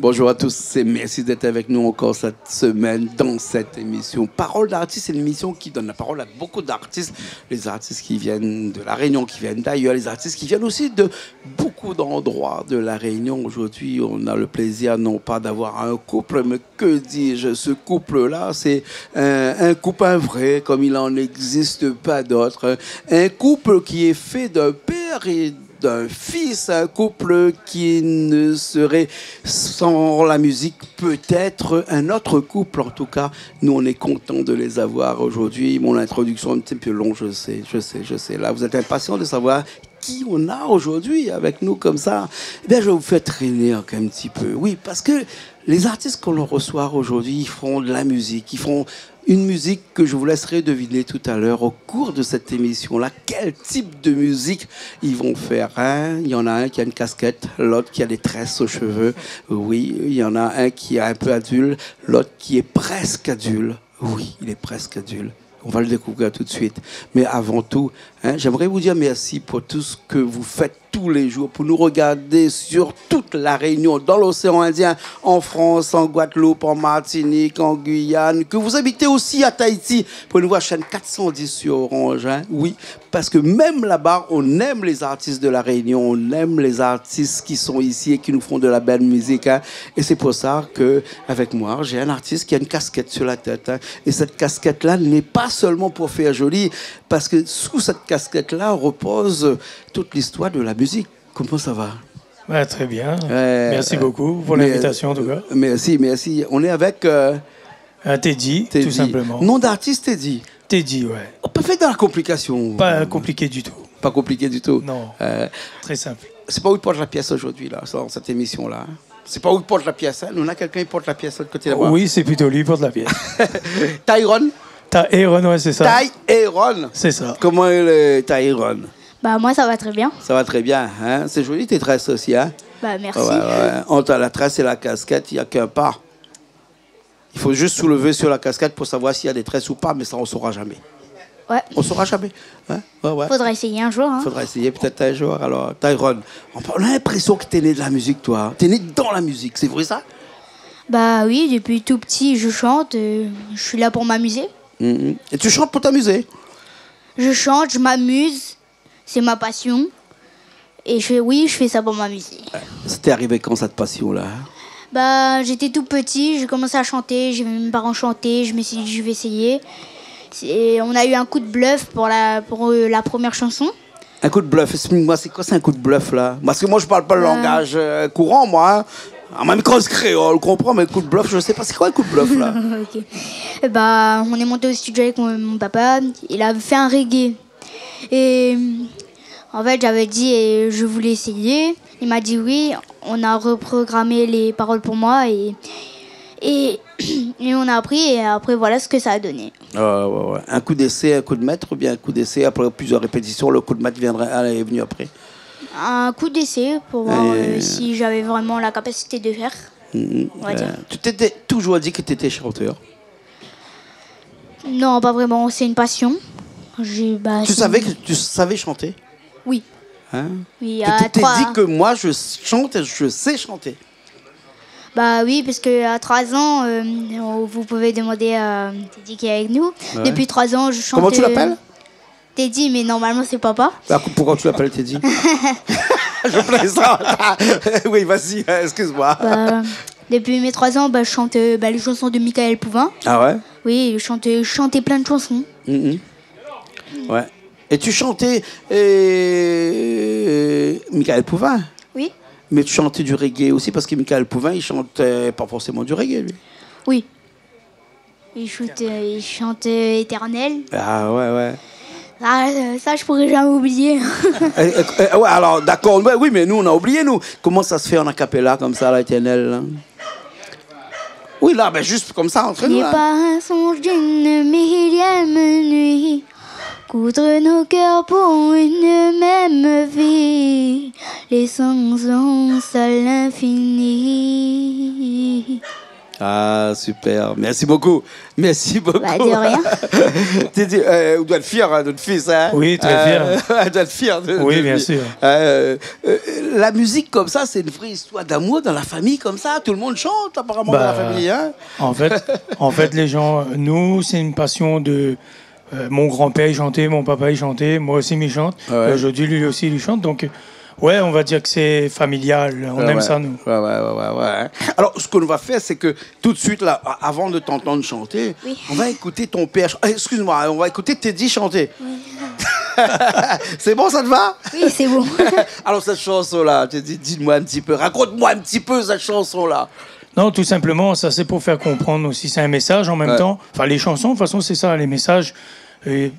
Bonjour à tous et merci d'être avec nous encore cette semaine dans cette émission. Parole d'artiste, c'est une émission qui donne la parole à beaucoup d'artistes. Les artistes qui viennent de La Réunion, qui viennent d'ailleurs, les artistes qui viennent aussi de beaucoup d'endroits de La Réunion. Aujourd'hui, on a le plaisir non pas d'avoir un couple, mais que dis-je, ce couple-là, c'est un couple vrai, comme il n'en existe pas d'autres. Un couple qui est fait d'un père et d'un fils, un couple qui ne serait sans la musique peut-être un autre couple. En tout cas, nous on est contents de les avoir aujourd'hui. Mon introduction est un petit peu longue, je sais. Là, vous êtes impatients de savoir qui on a aujourd'hui avec nous comme ça. Eh bien, je vais vous faire traîner un petit peu. Oui, parce que les artistes qu'on reçoit aujourd'hui, ils font de la musique, ils font une musique que je vous laisserai deviner tout à l'heure au cours de cette émission-là. Quel type de musique ils vont faire, hein? Il y en a un qui a une casquette, l'autre qui a des tresses aux cheveux. Oui, il y en a un qui est un peu adulte, l'autre qui est presque adulte. Oui, il est presque adulte. On va le découvrir tout de suite. Mais avant tout, j'aimerais vous dire merci pour tout ce que vous faites tous les jours, pour nous regarder sur toute la Réunion, dans l'océan Indien, en France, en Guadeloupe, en Martinique, en Guyane, que vous habitez aussi à Tahiti, pour nous voir chaîne 410 sur Orange. Oui, parce que même là-bas, on aime les artistes de la Réunion, on aime les artistes qui sont ici et qui nous font de la belle musique. Et c'est pour ça qu'avec moi, j'ai un artiste qui a une casquette sur la tête. Et cette casquette-là n'est pas seulement pour faire joli, parce que sous cette casquette-là repose toute l'histoire de la musique. Comment ça va? Ouais, très bien. Merci beaucoup pour l'invitation, en tout cas. Merci. On est avec... Teddy, tout simplement. Nom d'artiste, Teddy. Teddy, ouais. On peut faire dans la complication. Pas compliqué du tout. Pas compliqué du tout. Non, très simple. C'est pas où il porte la pièce aujourd'hui, là, dans cette émission-là. C'est pas où il porte la pièce. Hein. Nous, on a quelqu'un qui porte la pièce de l'autre côté là-bas. Oui, c'est plutôt lui qui porte la pièce. Tyrone. Tyrone, ouais, c'est ça. Tyrone. C'est ça. Comment est Tyrone? Bah moi ça va très bien. Ça va très bien, hein? C'est joli tes tresses aussi, hein? Bah merci. Ouais. Entre la tresse et la casquette, il n'y a qu'un pas. Il faut juste soulever sur la casquette pour savoir s'il y a des tresses ou pas, mais ça on ne saura jamais. Ouais. On ne saura jamais. Hein? Ouais. Faudra essayer un jour. Hein. Faudra essayer peut-être un jour. Alors, Tyrone, on a l'impression que tu es né de la musique, toi. Tu es né dans la musique, c'est vrai ça? Bah oui, depuis tout petit je chante, je suis là pour m'amuser. Et tu chantes pour t'amuser? Je chante, je m'amuse, c'est ma passion. Et je fais ça pour m'amuser. C'était arrivé quand cette passion-là? Bah j'étais tout petit, j'ai commencé à chanter, j'ai vu mes parents chanter, je me suis dit je vais essayer. On a eu un coup de bluff pour la première chanson. Un coup de bluff, explique-moi, c'est quoi c'est un coup de bluff là? Parce que moi je parle pas le langage courant, moi. Hein. Même quand c'est créole, comprends, mais le coup de bluff, je sais pas, c'est quoi le coup de bluff là? Ok. Bah on est monté au studio avec mon papa, il a fait un reggae. Et en fait j'avais dit je voulais essayer. Il m'a dit oui, on a reprogrammé les paroles pour moi et on a appris et après voilà ce que ça a donné. Ouais. Un coup d'essai, un coup de maître ou bien un coup d'essai après plusieurs répétitions, le coup de maître est venu après? Un coup d'essai pour voir si j'avais vraiment la capacité de faire. On va dire. Tu t'étais toujours dit que tu étais chanteur? Non, pas vraiment, c'est une passion. Tu savais chanter? Oui. Hein? Oui, tu t'étais dit que moi je chante et je sais chanter? Bah oui, parce qu'à 3 ans, vous pouvez demander à Teddy qui est avec nous. Ouais. Depuis 3 ans, je chante. Comment tu l'appelles? Teddy, mais normalement c'est papa. Bah, pourquoi tu l'appelles Teddy? Je plaisante. Oui, vas-y, excuse-moi. Bah, depuis mes 3 ans, je chante les chansons de Michael Pouvin. Ah ouais? Oui, je chantais plein de chansons. Ouais. Et tu chantais Michael Pouvin? Oui. Mais tu chantais du reggae aussi, parce que Michael Pouvin, il chantait pas forcément du reggae, lui. Oui. Il chante Éternel. Ah ouais. Ah, ça, je pourrais jamais oublier. Ouais, alors, d'accord. Oui, mais nous, on a oublié, nous. Comment ça se fait en acapella, comme ça, l'Éternel, là? Oui, là, juste comme ça, entre nous, là. N'est pas un songe d'une millième nuit, coudre nos cœurs pour une même vie, les sens à l'infini. Ah, super. Merci beaucoup. Merci beaucoup. Bah, de rien. On doit être fier de notre fils. Hein? Oui, très fier. On doit être fier de Oui, de bien lui. sûr. La musique comme ça, c'est une vraie histoire d'amour dans la famille comme ça. Tout le monde chante apparemment dans la famille. Hein? En fait, les gens, nous, c'est une passion de... mon grand-père, il chantait, mon papa, il chantait, moi aussi, il chante. Ouais. Aujourd'hui, lui aussi, il chante. Donc, ouais, on va dire que c'est familial. On aime ça, nous. Ouais. Alors, ce qu'on va faire, c'est que tout de suite, là, avant de t'entendre chanter, Oui. on va écouter ton père. Excuse-moi, on va écouter Teddy chanter. C'est bon, ça te va? Oui, c'est bon. Alors, cette chanson-là, Teddy, dis-moi un petit peu, raconte-moi un petit peu cette chanson-là. Non, tout simplement, ça c'est pour faire comprendre aussi. C'est un message en même temps. Enfin, les chansons, de toute façon, c'est ça, les messages.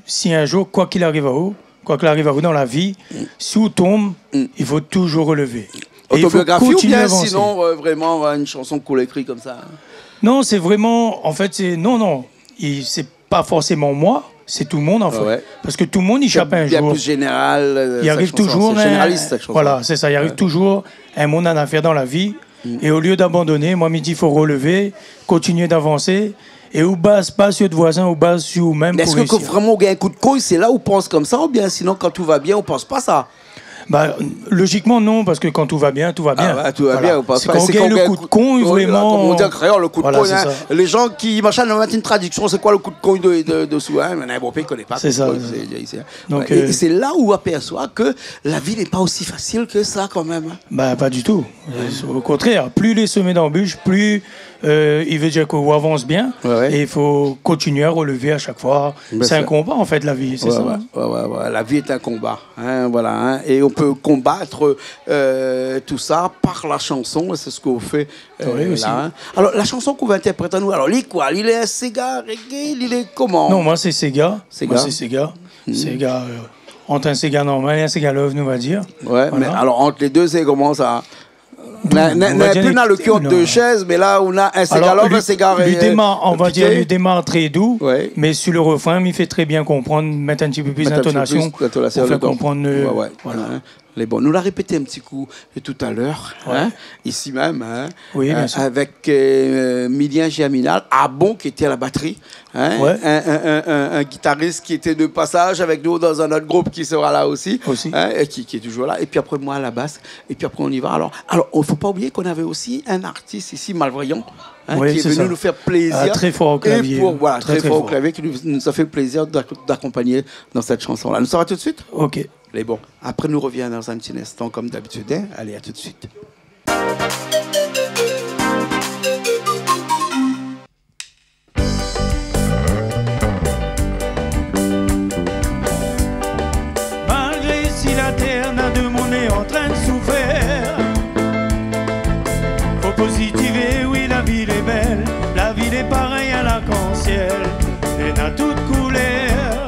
Si un jour, quoi qu'il arrive à vous dans la vie, si vous tombe, il faut toujours relever. Et il faut Autobiographie ou continuer à bien avancer. sinon, vraiment, une chanson cool écrite comme ça? Non, c'est vraiment, en fait, c'est non. C'est pas forcément moi, c'est tout le monde en fait. Ouais. Parce que tout le monde y échappe un Bien jour. plus général. Il arrive toujours. C'est généraliste, cette chanson. Voilà, c'est ça. Il arrive toujours un monde en affaire dans la vie. Et au lieu d'abandonner, moi, il faut relever, continuer d'avancer. Et ou base pas sur de voisins, ou base sur vous-même. Mais est-ce que quand vraiment on gagne un coup de couille, c'est là où on pense comme ça, ou bien sinon quand tout va bien, on pense pas ça? Bah, logiquement, non, parce que quand tout va bien, tout va bien. Ah ouais, tout va bien, on pense C'est pas. quand on gagne le coup de con, vraiment. Comme on dit en créole, le coup de Voilà, con. c'est Hein. ça. Les gens qui machin nous mettent une traduction, c'est quoi le coup de con dessous? Hein? Mais bon pays ne connaît pas. C'est ça. Donc, et c'est là où on aperçoit que la vie n'est pas aussi facile que ça quand même. Bah, pas du tout. Au contraire, plus les sommets d'embûches, plus il veut dire qu'on avance bien. Ouais. Et il faut continuer à relever à chaque fois. C'est un combat, en fait, la vie. C'est ça. Ouais. La vie est un combat. Hein, voilà, hein. Et on peut combattre tout ça par la chanson. C'est ce qu'on fait Oui, aussi. là. Hein. Alors, la chanson qu'on va interpréter à nous, alors, il est quoi? Il est Sega, reggae, il est comment? Non, moi, c'est Sega. Sega. Moi, c'est Sega. Sega, entre un Sega normal et un Sega Love, nous, on va dire. Ouais, Voilà. mais alors entre les deux, c'est comment ça? On va n'a dire plus dans le cul entre non. deux chaises, mais là, on a un Sega Alors, Love, un Sega lui démarre, on va dire, lui démarre très doux, Ouais. mais sur le refrain, il fait très bien comprendre, mettre un petit peu plus d'intonation pour faire comprendre. Ouais. Voilà. Hein. Les bons. Nous l'a répété un petit coup tout à l'heure, Ouais. hein, ici même, hein, Oui, bien sûr. avec Milien Giaminal, Abon qui était à la batterie, hein, Ouais. un guitariste qui était de passage avec nous dans un autre groupe qui sera là aussi, hein, et qui est toujours là, et puis après moi à la basse, et puis après on y va. Alors il ne faut pas oublier qu'on avait aussi un artiste ici, malvoyant, hein, Oui, qui est c'est venu ça. nous faire plaisir. Très fort au clavier. Voilà, très fort au fort. clavier, qui nous a fait plaisir d'accompagner dans cette chanson-là. Nous sera tout de suite? Ok. Mais bon, après nous revient dans un petit instant comme d'habitude. Hein. Allez, à tout de suite. Malgré si la terre n'a de mon est en train de souffrir, faut positiver, oui la ville est belle, la ville est pareille à l'arc-en-ciel, et n'a toute couleur.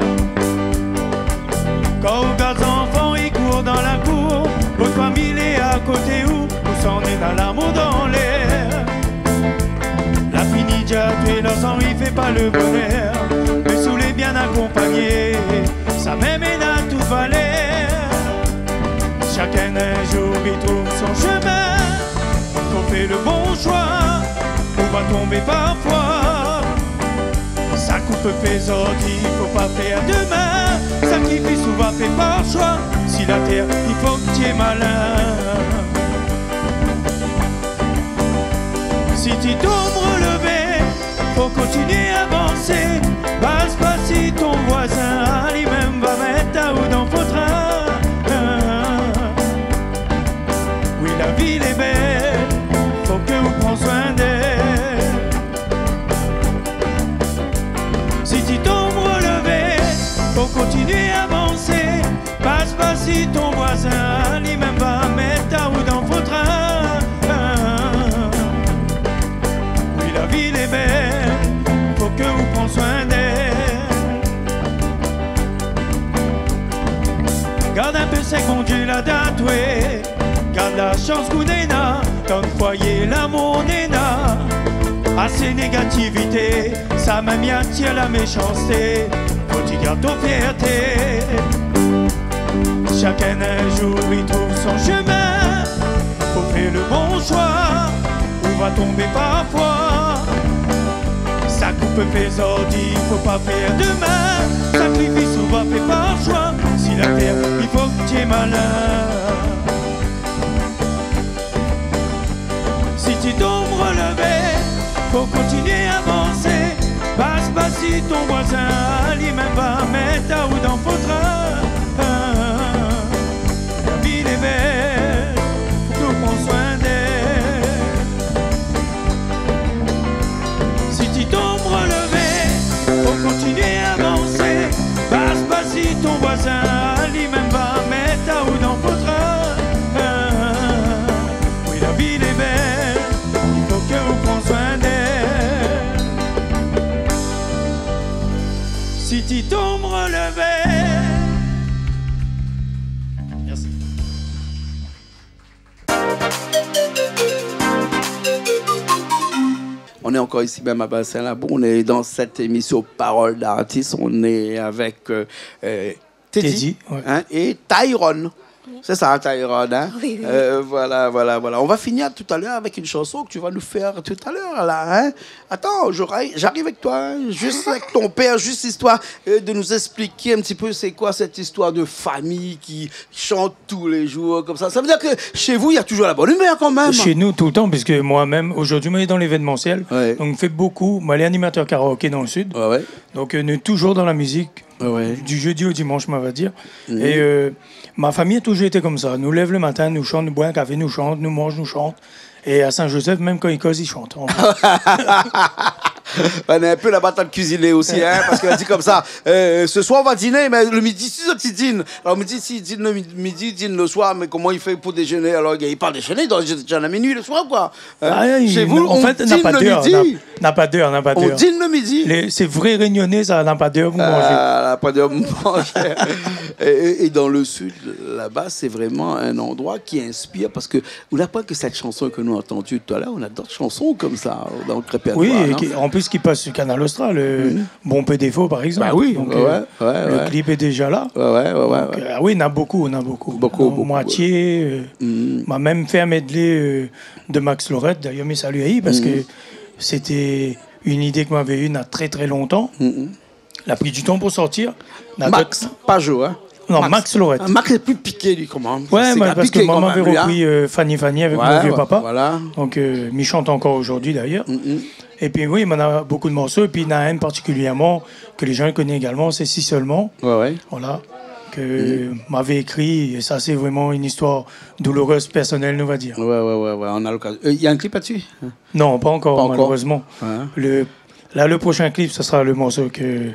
Quand on regarde enfants, ils courent dans la cour, votre famille est à côté où s'en est dans l'amour dans l'air. La fini déjà tué leur sang, il fait pas le bonheur, mais sous les bien accompagnés, ça même est dans toute valeur. Chacun un jour il trouve son chemin, qu'on fait le bon choix, on va tomber parfois. Ça coupe fait ordi, faut pas faire demain. Sacrifice ou va faire par choix. Si la terre, il faut que tu es malin. Si tu tombes relevé, faut continuer à avancer. Passe pas si ton voisin, lui-même va mettre à ou dans votre train. Oui, la ville est belle, faut que vous preniez soin d'elle. Si tu tombes relevé, faut continuer à avancer. Passe pas si ton voisin, lui-même va mettre ta roue dans votre train. Oui, la ville est belle, faut que vous preniez soin d'elle. Garde un peu ses conduits la date, ouais. Garde la chance qu'on est là, dans le foyer l'amour n'est là. Assez négativité, ça m'a mis à tirer la méchanceté. Faut y garder ton fierté. Chacun un jour il trouve son chemin. Faut faire le bon choix, on va tomber parfois. peu fait ordi, faut pas faire demain. Sacrifice souvent fait par choix. Si la terre, il faut que tu es malin. Si tu tombes relevé, faut continuer à avancer. Passe pas si ton voisin, lui-même va mettre à ou dans faudra. La ville est belle, faut qu'on prenne soin d'elle. Si tu tombes relevé, faut continuer à avancer. Passe pas si ton voisin, lui-même va mettre à ou dans faudra. Oui, la ville est belle, il faut que vous preniez soin d'elle. Si tu tombes relevé. Merci. On est encore ici même à Bassin-Labou. On est dans cette émission Parole d'artistes. On est avec Teddy ouais. Hein, et Tyrone. C'est ça, Tyrone. Hein? Oui, oui. Voilà. On va finir tout à l'heure avec une chanson que tu vas nous faire tout à l'heure. Là, hein? Attends, j'arrive avec toi. Hein? Juste avec ton père, juste histoire de nous expliquer un petit peu c'est quoi cette histoire de famille qui chante tous les jours comme ça. Ça veut dire que chez vous, il y a toujours la bonne humeur quand même. Chez nous, tout le temps, puisque moi-même, aujourd'hui, moi, je suis dans l'événementiel. Ouais. Donc, je fais beaucoup. Moi, je suis animateur karaoké dans le Sud. Ouais. Donc, on est toujours dans la musique. Ouais. Du jeudi au dimanche, on va dire. Et ma famille a toujours été comme ça. Nous lève le matin, nous chante, nous boit un café, nous chante, nous mange, nous chante. Et à Saint-Joseph, même quand ils causent, ils chantent. On a un peu la bataille de cuisiner aussi, hein, parce qu'elle dit comme ça, ce soir on va dîner, mais le midi, si tu dînes. Alors on me dit, si dîne le midi, dîne le soir, mais comment il fait pour déjeuner? Alors il part déjeuner, il doit déjà à minuit le soir, quoi. Chez vous, en fait, dîne le midi. N'a pas d'heure. On dîne le midi. C'est vrai réunionnais, ça n'a pas d'heure, vous mangez. N'a pas d'heure, vous mangez. Et dans le Sud, là-bas, c'est vraiment un endroit qui inspire, parce que on n'a pas que cette chanson que nous avons entendue tout à l'heure, on a d'autres chansons comme ça dans le répertoire. Oui, en plus qui passe sur Canal Austral, Bon Peu Défaut par exemple. Bah oui, donc, ouais, le clip est déjà là. Ouais. Oui, il y en a beaucoup. Beaucoup. Moitié. M'a même fait un medley de Max Lorette, d'ailleurs mes saluts à lui, parce que c'était une idée que m'avait eue il y a très très longtemps. Il a pris du temps pour sortir. Max, pas Jo, hein. Non, Max Lorette. Max est plus piqué, lui, comment? Ouais, parce que maman avait repris Fanny avec mon vieux papa. Voilà. Donc, m'y chante encore aujourd'hui, d'ailleurs. Et puis, oui, il m'en a beaucoup de morceaux. Et puis, il y en a un particulièrement que les gens connaissent également, c'est Si Seulement. Ouais. Voilà. Que m'avait écrit. Et ça, c'est vraiment une histoire douloureuse, personnelle, on va dire. Ouais. On a l'occasion. Il y a un clip là-dessus? Non, pas encore, malheureusement. Ouais. Le prochain clip, ce sera le morceau que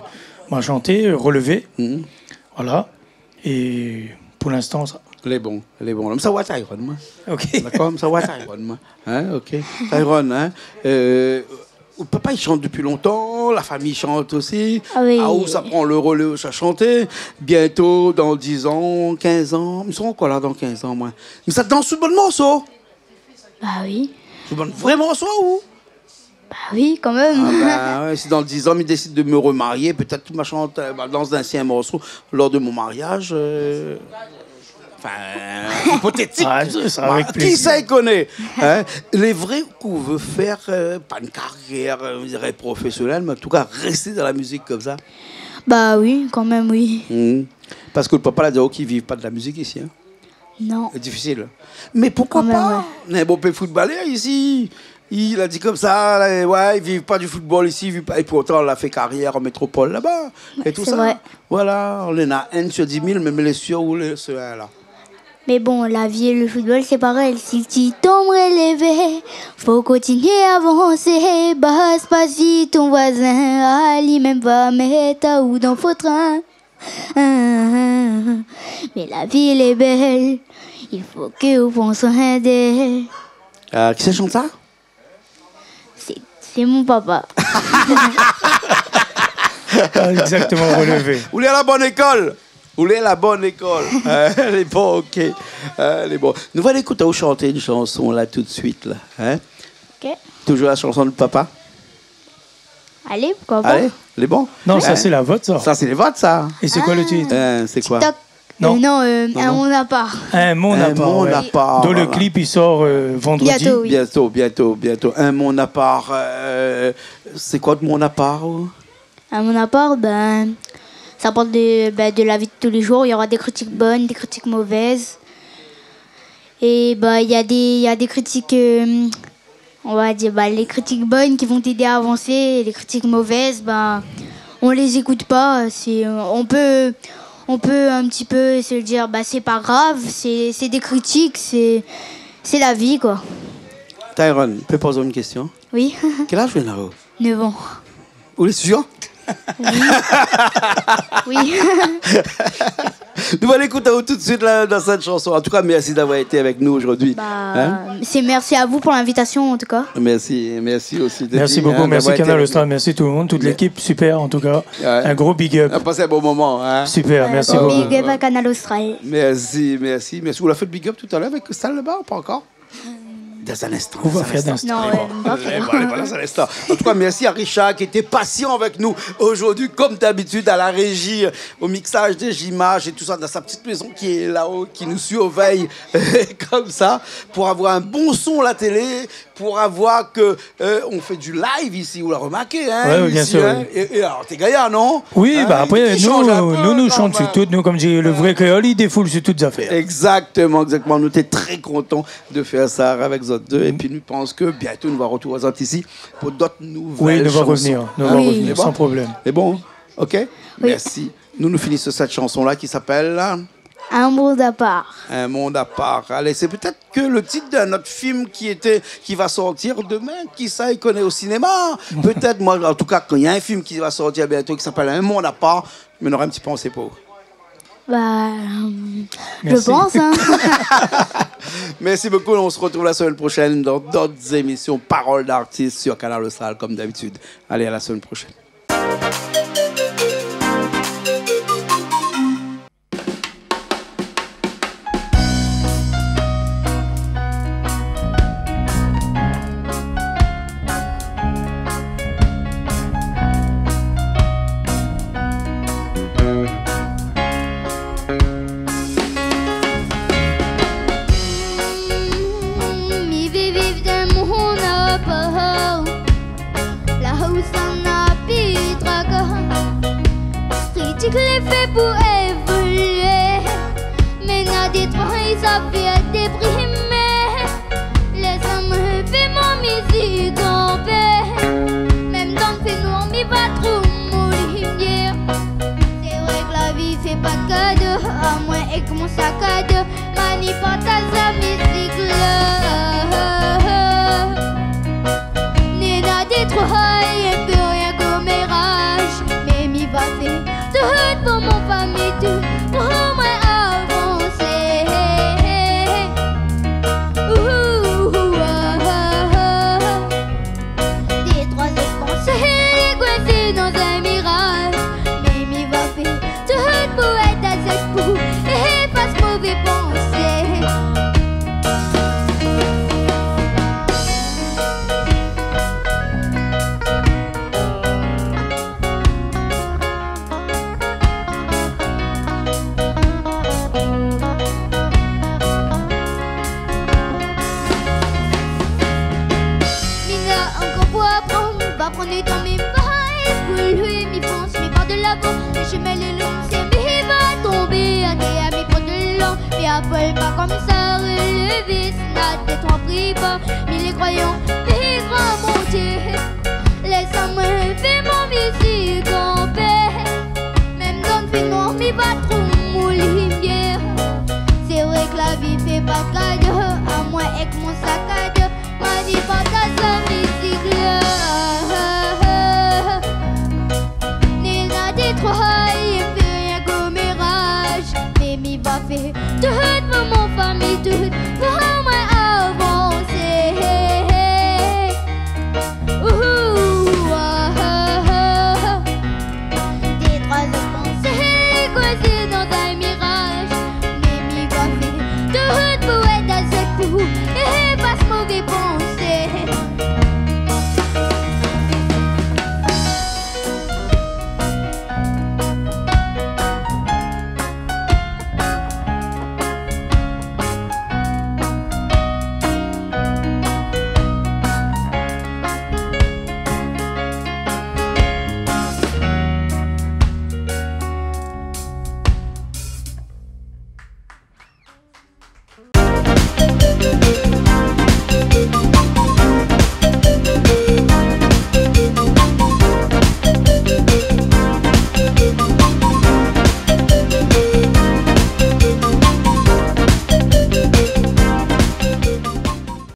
m'a chanté, Relevé. Voilà. Et pour l'instant, ça. Les bons. Ça va, Tyrone, moi. OK. D'accord, ça va, Tyrone, moi. Hein, OK. Tyrone, hein. Papa, il chante depuis longtemps, la famille chante aussi. Ah oui. Où ça prend le relais, ça chanter. Bientôt, dans 10 ans, 15 ans. Ils seront quoi là dans 15 ans, moi? Mais ça danse sous bon morceau? Bah oui. Sous bon vrai morceau ou? Bah oui, quand même. Ouais, si dans 10 ans, il décide de me remarier, peut-être que je chante danse d'ancien morceau lors de mon mariage. Hypothétique. Ça avec plaisir. Qui ça, il connaît? Hein? Les vrais qu'on veut faire, pas une carrière, je dirais, professionnelle, mais en tout cas, rester dans la musique comme ça. Bah oui, quand même, oui. Parce que le papa l'a dit qu'ils ne vivent pas de la musique ici. Hein? Non. C'est difficile. Mais pourquoi quand pas? Même, On a un bon peu footballeur ici. Il a dit comme ça, là, ouais, ils ne vivent pas du football ici, et pourtant, on a fait carrière en métropole là-bas. Et tout ça. Vrai. Voilà, on en a 1 sur 10 000, même les sur ou les sur 1 là. Mais bon, la vie et le football, c'est pareil. Si tu tombes relevé, faut continuer à avancer. Basse pas si ton voisin, Ali même va mettre à ou dans faux train. Mais la vie, elle est belle. Il faut que vous pensiez soin d'elle. Qui ça chante ça? C'est mon papa. Exactement, Relevé. Vous allez à la bonne école? Vous allez à la bonne école? Elle est bonne, ok. Elle est bonne. Nous allons écouter ou chanter une chanson là tout de suite. Là. Hein? Ok. Toujours la chanson de papa? Allez, pourquoi pas? Allez, elle est bonne? Non, ça c'est la vote, ça. Ça, c'est les votes, ça. Et c'est quoi le titre? C'est quoi? TikTok. Non. Un monde à part. Un monde à part. monde ouais. à part. Dont le Voilà. clip il sort vendredi. Bientôt, oui. Bientôt. Un monde à part. c'est quoi de mon appart? À mon appart, ça parle de la vie de tous les jours. Il y aura des critiques bonnes, des critiques mauvaises. Et il y a des critiques, on va dire, les critiques bonnes qui vont t'aider à avancer. Et les critiques mauvaises, on les écoute pas. On peut un petit peu se dire, c'est pas grave, c'est des critiques, c'est la vie, quoi. Tyrone, je peux poser une question? Oui. Quel âge vous avez? 9 ans. Vous êtes sûr? Oui. Nous allons écouter tout de suite là, dans cette chanson. En tout cas, merci d'avoir été avec nous aujourd'hui. Merci à vous pour l'invitation, en tout cas. Merci aussi. Merci beaucoup, merci Canal Austral, merci tout le monde, toute l'équipe, super en tout cas. Ouais. Un gros big up. On a passé un bon moment. Hein? Super, merci beaucoup. Big up à Canal Austral. Merci. Vous l'avez fait big up tout à l'heure avec Stan Lebar ou pas encore? Dans un instant. On va faire d'un instant. Voilà, dans un instant. En tout cas, merci à Richard qui était patient avec nous aujourd'hui, comme d'habitude, à la régie, au mixage des images et tout ça, dans sa petite maison qui est là-haut, qui nous surveille comme ça, pour avoir un bon son à la télé, pour avoir que on fait du live ici, vous l'avez remarqué, hein? Oui, bien sûr. Hein? Et alors, t'es gaillard, non? Oui, après, nous chantons sur toutes, nous, comme dit le vrai créole, il défoule sur toutes les affaires. Exactement. Nous étions très contents de faire ça avec vous deux. Et puis, nous pensons que bientôt, nous allons retrouver ici pour d'autres nouvelles chansons. Oui, nous allons revenir, sans problème. C'est bon? OK? Oui. Merci. Nous finissons cette chanson-là qui s'appelle... Un monde à part. Un monde à part. Allez, c'est peut-être que le titre de notre film qui va sortir demain, qui ça, il connaît au cinéma. Peut-être, moi, en tout cas, quand il y a un film qui va sortir bientôt qui s'appelle Un monde à part, mais on aura un petit pensée pour. Je pense. Hein. Merci beaucoup. On se retrouve la semaine prochaine dans d'autres émissions Paroles d'artistes sur Canal Austral, comme d'habitude. Allez, à la semaine prochaine. Les faits pour évoluer, mais n'a des trois ils avaient déprimé. Les hommes fait mon musique en paix, même dans le fait noir mais pas trop mourir. C'est vrai que la vie fait pas de cadeau, à moins et que mon sac à dos mani partage la musique là. N'est n'a des trois et peut rien commérage, mais m'y va faire tout pour mon famille, tout pour moi avancer. Des trois pensées coincées dans un mirage, mais m'y va faire tout pour être à cette pour et pas ce mauvais pensée. Prendre du temps, mais pas évoluer, m'y pense, m'y part de l'avant. Les chemins les longs, c'est m'y va tomber. À des amis prendre de l'an, mais après pas comme ça, relever, c'est n'a des trois pris pas. Mais les croyants,